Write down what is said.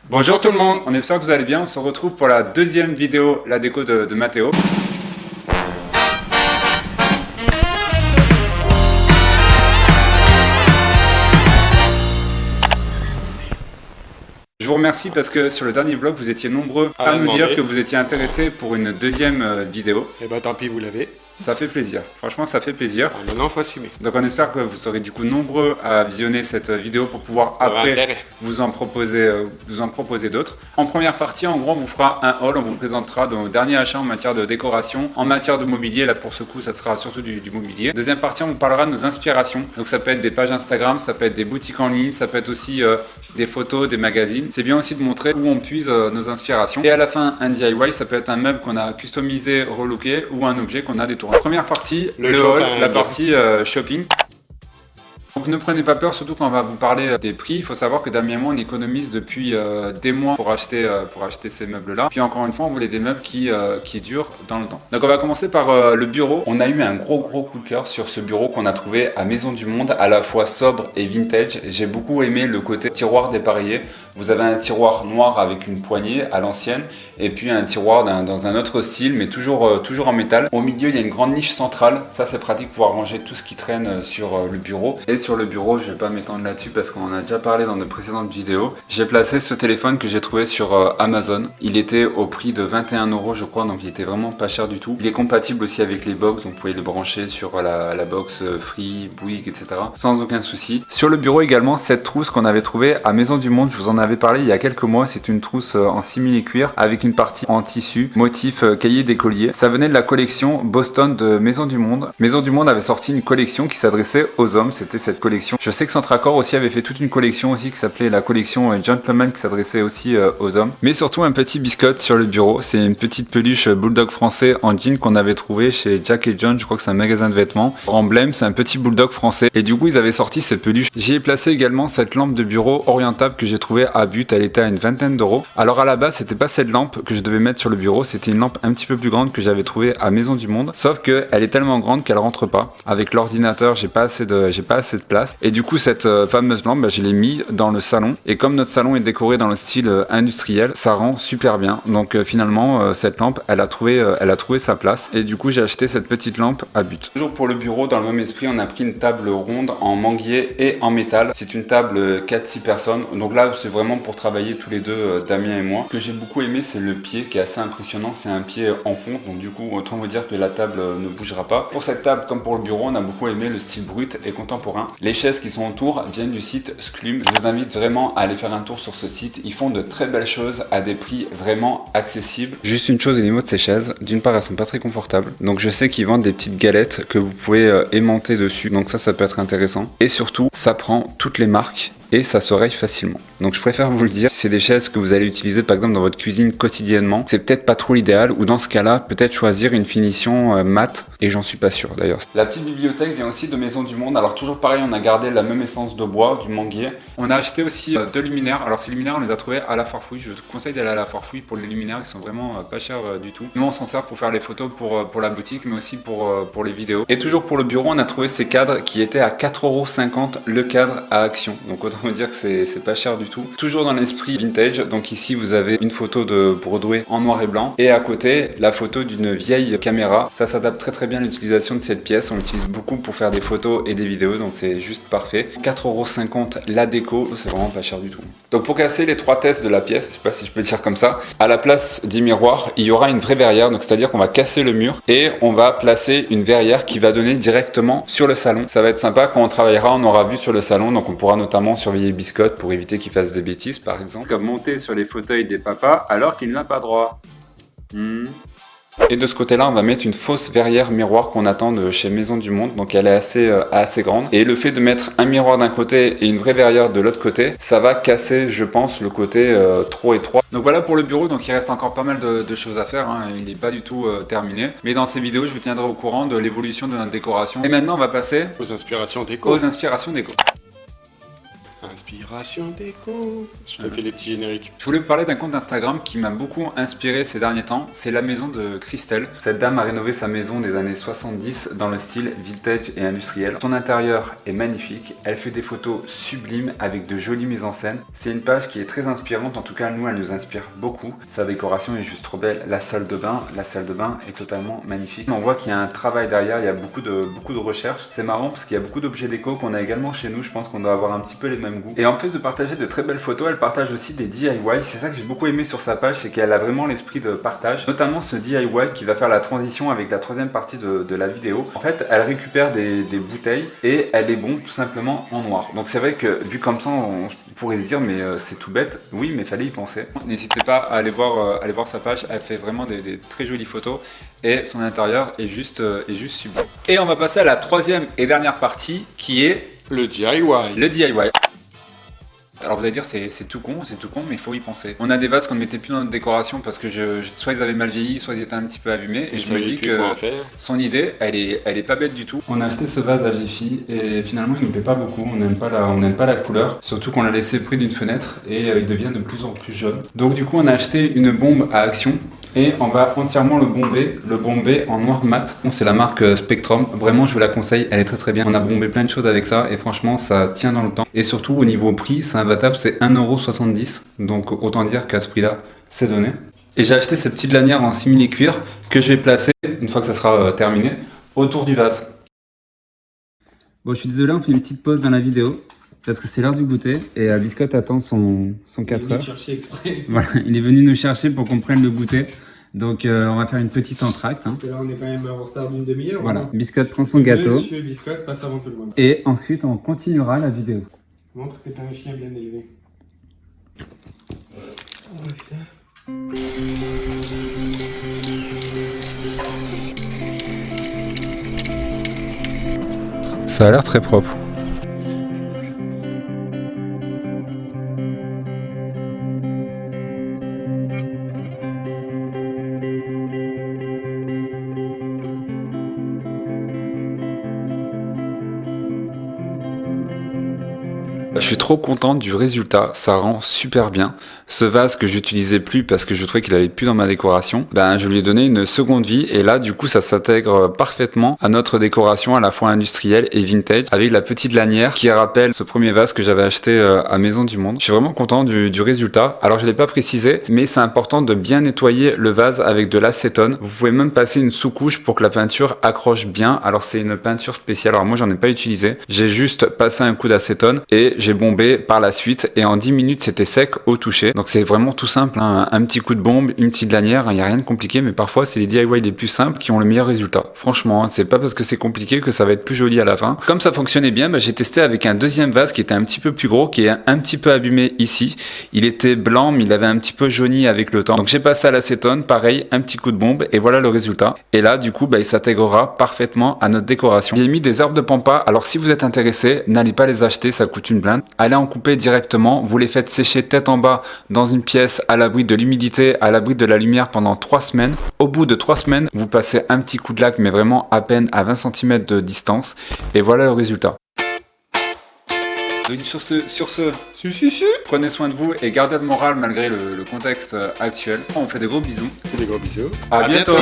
Bonjour tout le monde, on espère que vous allez bien. On se retrouve pour la deuxième vidéo, la déco de Mathéo. Je vous remercie parce que sur le dernier vlog, vous étiez nombreux à nous dire que vous étiez intéressés pour une deuxième vidéo. Et bah tant pis, vous l'avez. Ça fait plaisir, franchement ça fait plaisir. Maintenant faut assumer. Donc on espère que vous serez du coup nombreux à visionner cette vidéo pour pouvoir après vous en proposer d'autres. En première partie, en gros, on vous fera un haul, on vous présentera nos derniers achats en matière de décoration, en matière de mobilier. Là pour ce coup, ça sera surtout du mobilier. Deuxième partie, on vous parlera de nos inspirations. Donc ça peut être des pages Instagram, ça peut être des boutiques en ligne, ça peut être aussi des photos, des magazines. C'est bien aussi de montrer où on puise nos inspirations. Et à la fin, un DIY, ça peut être un meuble qu'on a customisé, relooké ou un objet qu'on a détourné. Première partie, le haul, la partie shopping. Donc ne prenez pas peur, surtout quand on va vous parler des prix. Il faut savoir que Damien et moi on économise depuis des mois pour acheter ces meubles là. Puis encore une fois on voulait des meubles qui durent dans le temps. Donc on va commencer par le bureau. On a eu un gros coup de cœur sur ce bureau qu'on a trouvé à Maison du Monde, à la fois sobre et vintage. J'ai beaucoup aimé le côté tiroir dépareillé. Vous avez un tiroir noir avec une poignée à l'ancienne et puis un tiroir dans un autre style mais toujours en métal. Au milieu il y a une grande niche centrale. Ça c'est pratique pour pouvoir ranger tout ce qui traîne sur le bureau. Et sur le bureau, je vais pas m'étendre là-dessus parce qu'on en a déjà parlé dans de précédentes vidéos. J'ai placé ce téléphone que j'ai trouvé sur Amazon. Il était au prix de 21 € je crois, donc il était vraiment pas cher du tout. Il est compatible aussi avec les box, donc vous pouvez le brancher sur la box Free, Bouygues, etc. sans aucun souci. Sur le bureau également, cette trousse qu'on avait trouvée à Maison du Monde, je vous en avais parlé il y a quelques mois. C'est une trousse en simili cuir avec une partie en tissu, motif cahier d'écolier. Ça venait de la collection Boston de Maison du Monde. Maison du Monde avait sorti une collection qui s'adressait aux hommes, c'était cette collection. Je sais que Centracor aussi avait fait toute une collection aussi qui s'appelait la collection Gentleman qui s'adressait aussi aux hommes. Mais surtout un petit biscotte sur le bureau, c'est une petite peluche bulldog français en jean qu'on avait trouvé chez Jack et John, je crois que c'est un magasin de vêtements. Emblème, c'est un petit bulldog français et du coup ils avaient sorti cette peluche. J'y ai placé également cette lampe de bureau orientable que j'ai trouvée à But, elle était à une vingtaine d'euros. Alors à la base c'était pas cette lampe que je devais mettre sur le bureau, c'était une lampe un petit peu plus grande que j'avais trouvée à Maison du Monde, sauf que elle est tellement grande qu'elle rentre pas. Avec l'ordinateur j'ai pas assez de place. Et du coup cette fameuse lampe, je l'ai mis dans le salon. Et comme notre salon est décoré dans le style industriel, ça rend super bien. Donc finalement cette lampe, elle a trouvé sa place. Et du coup j'ai acheté cette petite lampe à But. Toujours pour le bureau, dans le même esprit, on a pris une table ronde en manguier et en métal. C'est une table 4-6 personnes. Donc là c'est vraiment pour travailler tous les deux, Damien et moi. Ce que j'ai beaucoup aimé, c'est le pied qui est assez impressionnant. C'est un pied en fonte. Donc du coup autant vous dire que la table ne bougera pas. Pour cette table comme pour le bureau, on a beaucoup aimé le style brut et contemporain. Les chaises qui sont autour viennent du site Sclum. Je vous invite vraiment à aller faire un tour sur ce site. Ils font de très belles choses à des prix vraiment accessibles. Juste une chose au niveau de ces chaises, d'une part elles sont pas très confortables. Donc je sais qu'ils vendent des petites galettes que vous pouvez aimanter dessus. Donc ça peut être intéressant. Et surtout, ça prend toutes les marques et ça se raye facilement. Donc je préfère vous le dire, si c'est des chaises que vous allez utiliser par exemple dans votre cuisine quotidiennement, c'est peut-être pas trop l'idéal, ou dans ce cas-là, peut-être choisir une finition mate, et j'en suis pas sûr d'ailleurs. La petite bibliothèque vient aussi de Maison du Monde. Alors toujours pareil, on a gardé la même essence de bois, du manguier. On a acheté aussi deux luminaires. Alors ces luminaires, on les a trouvés à la Farfouille. Je te conseille d'aller à la Farfouille pour les luminaires, ils sont vraiment pas chers du tout. Nous on s'en sert pour faire les photos pour la boutique, mais aussi pour les vidéos. Et toujours pour le bureau, on a trouvé ces cadres qui étaient à 4,50 € le cadre à action. Donc autant vous dire que c'est pas cher du tout. Toujours dans l'esprit vintage. Donc ici vous avez une photo de Broadway en noir et blanc et à côté la photo d'une vieille caméra. Ça s'adapte très bien à l'utilisation de cette pièce. On l'utilise beaucoup pour faire des photos et des vidéos, donc c'est juste parfait. 4,50 € la déco, c'est vraiment pas cher du tout. Donc pour casser les trois tests de la pièce, je sais pas si je peux dire comme ça, à la place des miroirs, il y aura une vraie verrière. Donc c'est-à-dire qu'on va casser le mur et on va placer une verrière qui va donner directement sur le salon. Ça va être sympa quand on travaillera, on aura vu sur le salon, donc on pourra notamment surveiller Biscotte pour éviter qu'il fasse des bêtises par exemple. Comme monter sur les fauteuils des papas alors qu'il n'a pas droit. Et de ce côté-là, on va mettre une fausse verrière miroir qu'on attend de chez Maison du Monde. Donc elle est assez grande. Et le fait de mettre un miroir d'un côté et une vraie verrière de l'autre côté, ça va casser, je pense, le côté trop étroit. Donc voilà pour le bureau. Donc il reste encore pas mal de choses à faire. Il n'est pas du tout terminé. Mais dans ces vidéos, je vous tiendrai au courant de l'évolution de notre décoration. Et maintenant, on va passer aux inspirations déco. Inspiration déco. Je te fais les petits génériques. Je voulais vous parler d'un compte Instagram qui m'a beaucoup inspiré ces derniers temps. C'est la maison de Christelle. Cette dame a rénové sa maison des années 70 dans le style vintage et industriel. Son intérieur est magnifique. Elle fait des photos sublimes avec de jolies mises en scène. C'est une page qui est très inspirante. En tout cas, nous, elle nous inspire beaucoup. Sa décoration est juste trop belle. La salle de bain est totalement magnifique. On voit qu'il y a un travail derrière. Il y a beaucoup de recherches. C'est marrant parce qu'il y a beaucoup d'objets déco qu'on a également chez nous. Je pense qu'on doit avoir un petit peu les mêmes goûts. Et en plus de partager de très belles photos, elle partage aussi des DIY. C'est ça que j'ai beaucoup aimé sur sa page, c'est qu'elle a vraiment l'esprit de partage, notamment ce DIY qui va faire la transition avec la troisième partie de la vidéo. En fait, elle récupère des bouteilles et elle les bombe tout simplement en noir. Donc c'est vrai que vu comme ça, on pourrait se dire mais c'est tout bête. Oui, mais fallait y penser. N'hésitez pas à aller voir sa page. Elle fait vraiment des très jolies photos et son intérieur est juste sublime. Et on va passer à la troisième et dernière partie qui est le DIY. Le DIY. Alors vous allez dire c'est tout con, mais il faut y penser. On a des vases qu'on ne mettait plus dans notre décoration parce que soit ils avaient mal vieilli, soit ils étaient un petit peu abîmés. Et je me dis que son idée, elle est pas bête du tout. On a acheté ce vase à Jiffy et finalement il nous plaît pas beaucoup. On n'aime pas la couleur, surtout qu'on l'a laissé près d'une fenêtre et il devient de plus en plus jaune. Donc du coup on a acheté une bombe à action. Et on va entièrement le bomber en noir mat. C'est la marque Spectrum. Vraiment, je vous la conseille. Elle est très très bien. On a bombé plein de choses avec ça et franchement, ça tient dans le temps. Et surtout, au niveau prix, c'est imbattable. C'est 1,70 €. Donc, autant dire qu'à ce prix-là, c'est donné. Et j'ai acheté cette petite lanière en simili-cuir que je vais placer, une fois que ça sera terminé, autour du vase. Bon, je suis désolé, on fait une petite pause dans la vidéo. Parce que c'est l'heure du goûter et Biscotte attend son 4 heures. Voilà, il est venu nous chercher pour qu'on prenne le goûter. Donc on va faire une petite entracte. Parce que là on est quand même en retard d'une demi-heure. Voilà, Biscotte prend son gâteau. Monsieur Biscotte passe avant tout le monde. Et ensuite on continuera la vidéo. Montre que t'as un chien bien élevé. Oh putain. Ça a l'air très propre. Je suis trop content du résultat, ça rend super bien. Ce vase que j'utilisais plus parce que je trouvais qu'il allait plus dans ma décoration, je lui ai donné une seconde vie et là du coup ça s'intègre parfaitement à notre décoration à la fois industrielle et vintage avec la petite lanière qui rappelle ce premier vase que j'avais acheté à Maison du Monde. Je suis vraiment content du résultat. Alors je l'ai pas précisé mais c'est important de bien nettoyer le vase avec de l'acétone. Vous pouvez même passer une sous-couche pour que la peinture accroche bien. Alors c'est une peinture spéciale, alors moi j'en ai pas utilisé. J'ai juste passé un coup d'acétone et j'ai bombé par la suite et en 10 minutes c'était sec au toucher. Donc c'est vraiment tout simple, hein. Un petit coup de bombe, une petite lanière, il n'y a rien de compliqué mais parfois c'est les DIY les plus simples qui ont le meilleur résultat. Franchement, hein, c'est pas parce que c'est compliqué que ça va être plus joli à la fin. Comme ça fonctionnait bien, j'ai testé avec un deuxième vase qui était un petit peu plus gros, qui est un petit peu abîmé ici. Il était blanc mais il avait un petit peu jauni avec le temps. Donc j'ai passé à l'acétone, pareil, un petit coup de bombe et voilà le résultat. Et là du coup il s'intégrera parfaitement à notre décoration. J'ai mis des herbes de pampa, alors si vous êtes intéressé, n'allez pas les acheter, ça coûte une blinde. Allez en couper directement, vous les faites sécher tête en bas dans une pièce à l'abri de l'humidité, à l'abri de la lumière pendant 3 semaines. Au bout de 3 semaines, vous passez un petit coup de lac mais vraiment à peine à 20 cm de distance et voilà le résultat. Donc sur ce, prenez soin de vous et gardez le moral malgré le contexte actuel. On fait des gros bisous. Des gros bisous. À bientôt.